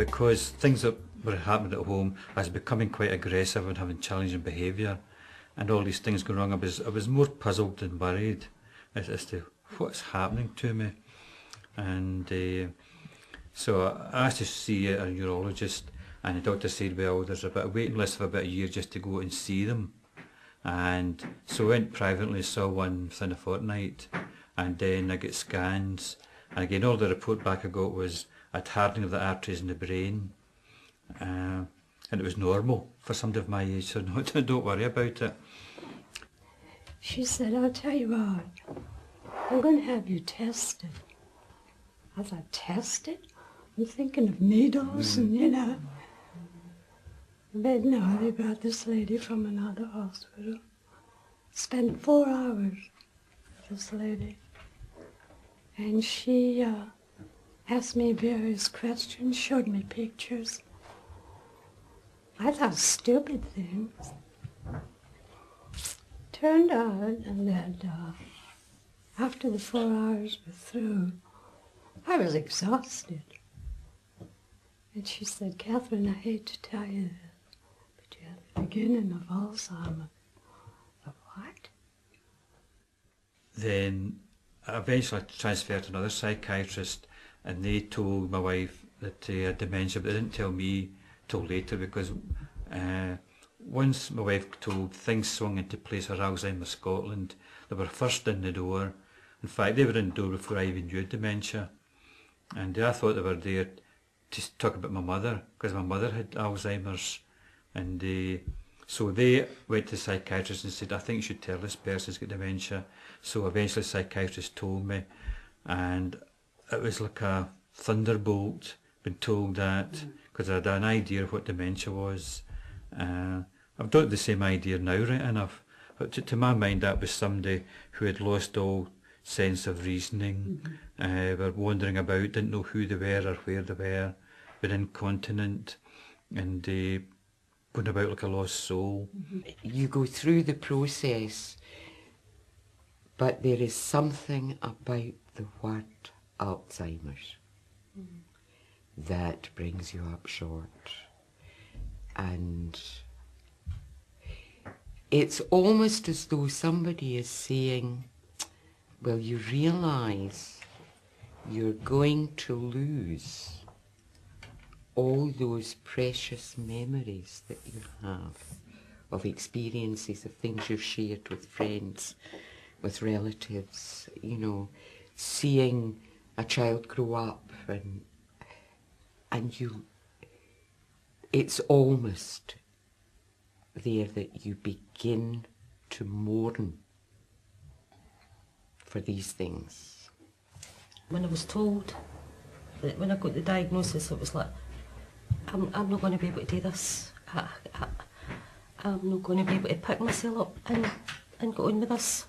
because things that were happening at home, I was becoming quite aggressive and having challenging behaviour, and all these things going wrong. I was more puzzled than worried as to what's happening to me, and so I asked to see a neurologist, and the doctor said, well, there's a waiting list of about a year just to go and see them. And so I went privately, saw one within a fortnight, and then I got scans, and again all the report back I got was a hardening of the arteries in the brain, and it was normal for somebody of my age, so no, don't worry about it. She said, I'll tell you what, I'm going to have you tested. I thought, tested? I'm thinking of needles and, you know. But no, they brought this lady from another hospital. Spent 4 hours with this lady. And she asked me various questions, showed me pictures. I thought stupid things. Turned out that after the 4 hours were through, I was exhausted. And she said, Catherine, I hate to tell you this, but you have the beginning of Alzheimer's. Of what? Then I eventually transferred to another psychiatrist, and they told my wife that they had dementia, but they didn't tell me till later, because once my wife told, things swung into place for Alzheimer's Scotland. They were first in the door. In fact, they were in the door before I even knew dementia. And I thought they were there to talk about my mother, because my mother had Alzheimer's. And so they went to the psychiatrist and said, I think you should tell this person's got dementia. So eventually the psychiatrist told me, and it was like a thunderbolt, being told that, because I had an idea of what dementia was. I've got the same idea now, right enough, but to my mind that was somebody who had lost all sense of reasoning, were wandering about, didn't know who they were or where they were incontinent, and going about like a lost soul. You go through the process, but there is something about the word Alzheimer's that brings you up short. And it's almost as though somebody is saying, well, you realise you're going to lose all those precious memories that you have of experiences, of things you've shared with friends, with relatives, you know, seeing a child grow up, and you, it's almost there that you begin to mourn for these things. When I was told, that when I got the diagnosis, it was like, I'm not going to be able to do this. I'm not going to be able to pick myself up and go on with this.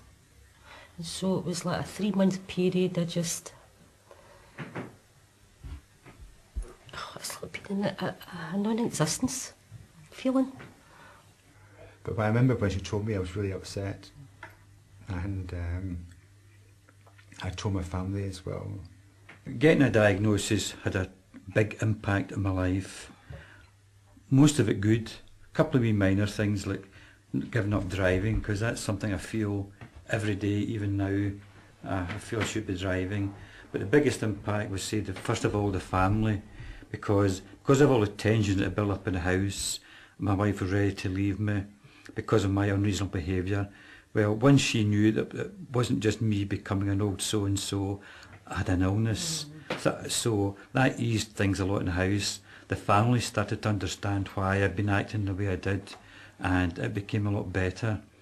And so it was like a 3-month period. I just, it's like being in a non-existence feeling. But I remember when she told me, I was really upset, and I told my family as well. Getting a diagnosis had a big impact on my life. Most of it good. A couple of wee minor things like giving up driving, because that's something I feel every day, even now. I feel I should be driving. But the biggest impact was, say, first of all, the family, because of all the tension that built up in the house. My wife was ready to leave me because of my unreasonable behaviour. Well, once she knew that it wasn't just me becoming an old so-and-so, I had an illness. So that eased things a lot in the house. The family started to understand why I'd been acting the way I did, and it became a lot better.